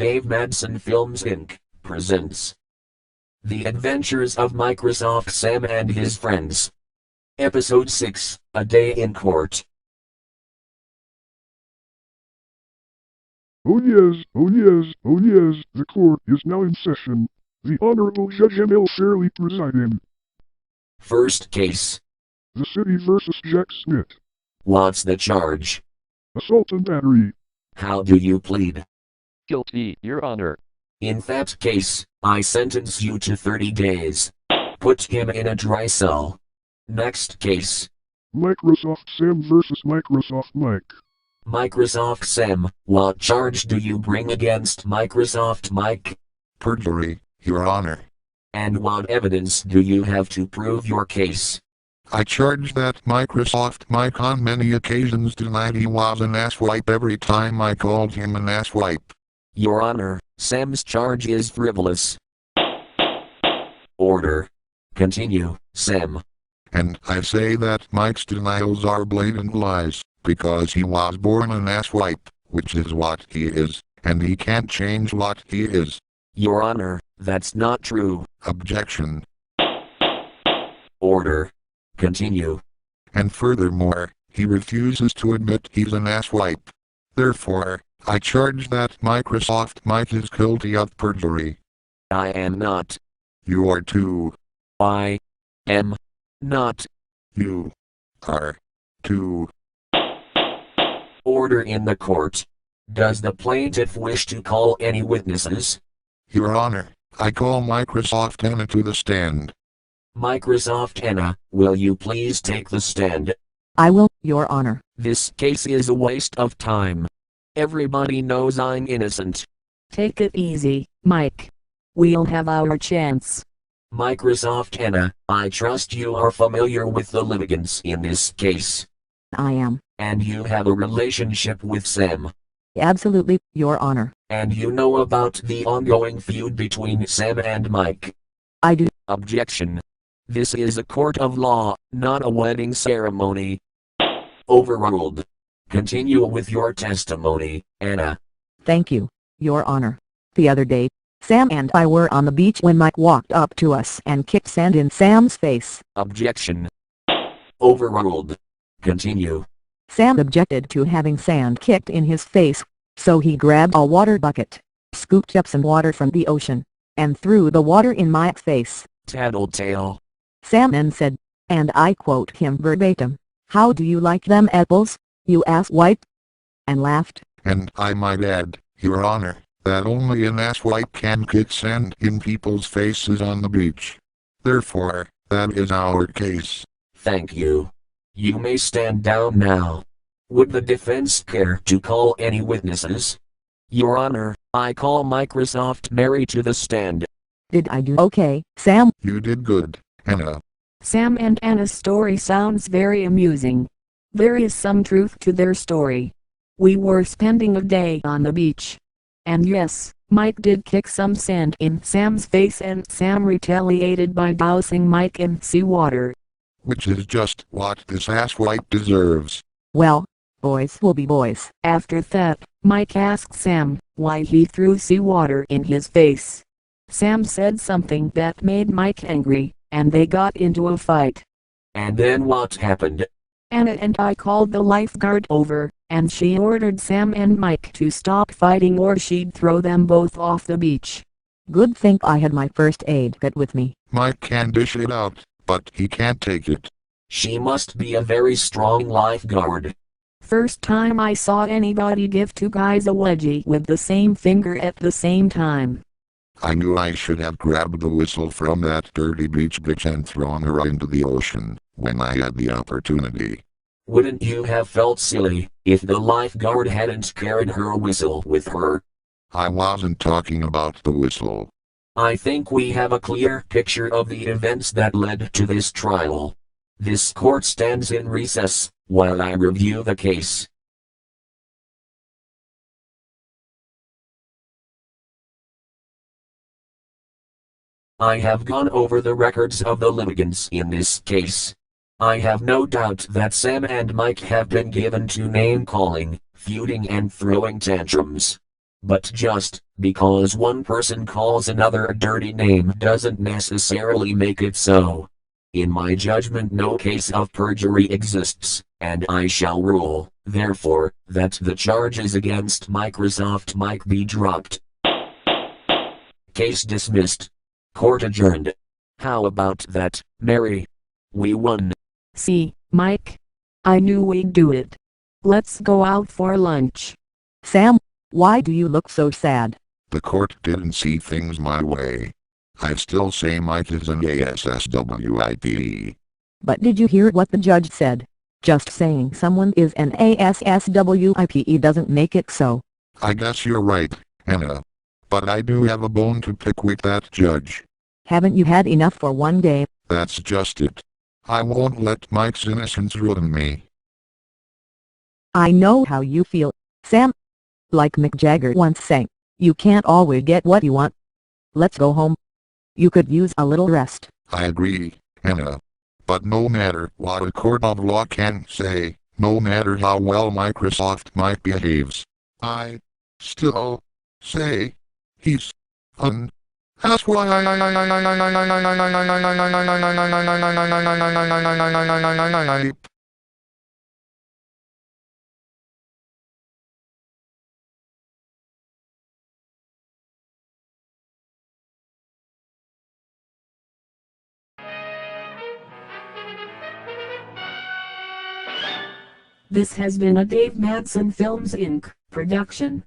Dave Madson Films Inc. presents The Adventures of Microsoft Sam and His Friends. Episode 6, A Day in Court. Oh yes, oh yes, oh yes, the court is now in session. The Honorable Judge M.L. Shirley presiding. First case. The city versus Jack Smith. What's the charge? Assault and battery. How do you plead? Guilty, Your Honor. In that case, I sentence you to 30 days. Put him in a dry cell. Next case. Microsoft Sam versus Microsoft Mike. Microsoft Sam, what charge do you bring against Microsoft Mike? Perjury, Your Honor. And what evidence do you have to prove your case? I charge that Microsoft Mike on many occasions denied he was an asswipe every time I called him an asswipe. Your Honor, Sam's charge is frivolous. Order. Continue, Sam. And I say that Mike's denials are blatant lies, because he was born an asswipe, which is what he is, and he can't change what he is. Your Honor, that's not true. Objection. Order. Continue. And furthermore, he refuses to admit he's an asswipe. Therefore, I charge that Microsoft Mike is guilty of perjury. I am not. You are too. I am not. You are too. Order in the court. Does the plaintiff wish to call any witnesses? Your Honor, I call Microsoft Anna to the stand. Microsoft Anna, will you please take the stand? I will, Your Honor. This case is a waste of time. Everybody knows I'm innocent. Take it easy, Mike. We'll have our chance. Microsoft Anna, I trust you are familiar with the litigants in this case. I am. And you have a relationship with Sam. Absolutely, Your Honor. And you know about the ongoing feud between Sam and Mike. I do. Objection. This is a court of law, not a wedding ceremony. Overruled. Continue with your testimony, Anna. Thank you, Your Honor. The other day, Sam and I were on the beach when Mike walked up to us and kicked sand in Sam's face. Objection. Overruled. Continue. Sam objected to having sand kicked in his face, so he grabbed a water bucket, scooped up some water from the ocean, and threw the water in Mike's face. Tattletale. Sam then said, and I quote him verbatim, "How do you like them apples, you asswipe?" and laughed. And I might add, Your Honor, that only an asswipe can kick sand in people's faces on the beach. Therefore, that is our case. Thank you. You may stand down now. Would the defense care to call any witnesses? Your Honor, I call Microsoft Mary to the stand. Did I do okay, Sam? You did good, Anna. Sam and Anna's story sounds very amusing. There is some truth to their story. We were spending a day on the beach. And yes, Mike did kick some sand in Sam's face and Sam retaliated by dousing Mike in seawater. Which is just what this asswipe deserves. Well, boys will be boys. After that, Mike asked Sam why he threw seawater in his face. Sam said something that made Mike angry, and they got into a fight. And then what happened? Anna and I called the lifeguard over, and she ordered Sam and Mike to stop fighting or she'd throw them both off the beach. Good thing I had my first aid kit with me. Mike can dish it out, but he can't take it. She must be a very strong lifeguard. First time I saw anybody give two guys a wedgie with the same finger at the same time. I knew I should have grabbed the whistle from that dirty beach bitch and thrown her into the ocean when I had the opportunity. Wouldn't you have felt silly if the lifeguard hadn't carried her whistle with her? I wasn't talking about the whistle. I think we have a clear picture of the events that led to this trial. This court stands in recess while I review the case. I have gone over the records of the litigants in this case. I have no doubt that Sam and Mike have been given to name-calling, feuding and throwing tantrums. But just because one person calls another a dirty name doesn't necessarily make it so. In my judgment, no case of perjury exists, and I shall rule, therefore, that the charges against Microsoft Mike be dropped. Case dismissed. Court adjourned. How about that, Mary? We won. See, Mike? I knew we'd do it. Let's go out for lunch. Sam, why do you look so sad? The court didn't see things my way. I still say Mike is an ASSWIP. But did you hear what the judge said? Just saying someone is an ASSWIPE doesn't make it so. I guess you're right, Anna. But I do have a bone to pick with that judge. Haven't you had enough for one day? That's just it. I won't let Mike's innocence ruin me. I know how you feel, Sam. Like Mick Jagger once sang, you can't always get what you want. Let's go home. You could use a little rest. I agree, Anna. But no matter what a court of law can say, no matter how well Microsoft Mike behaves, I still say he's an asswipe. This has been a Dave Madson Films Inc. production.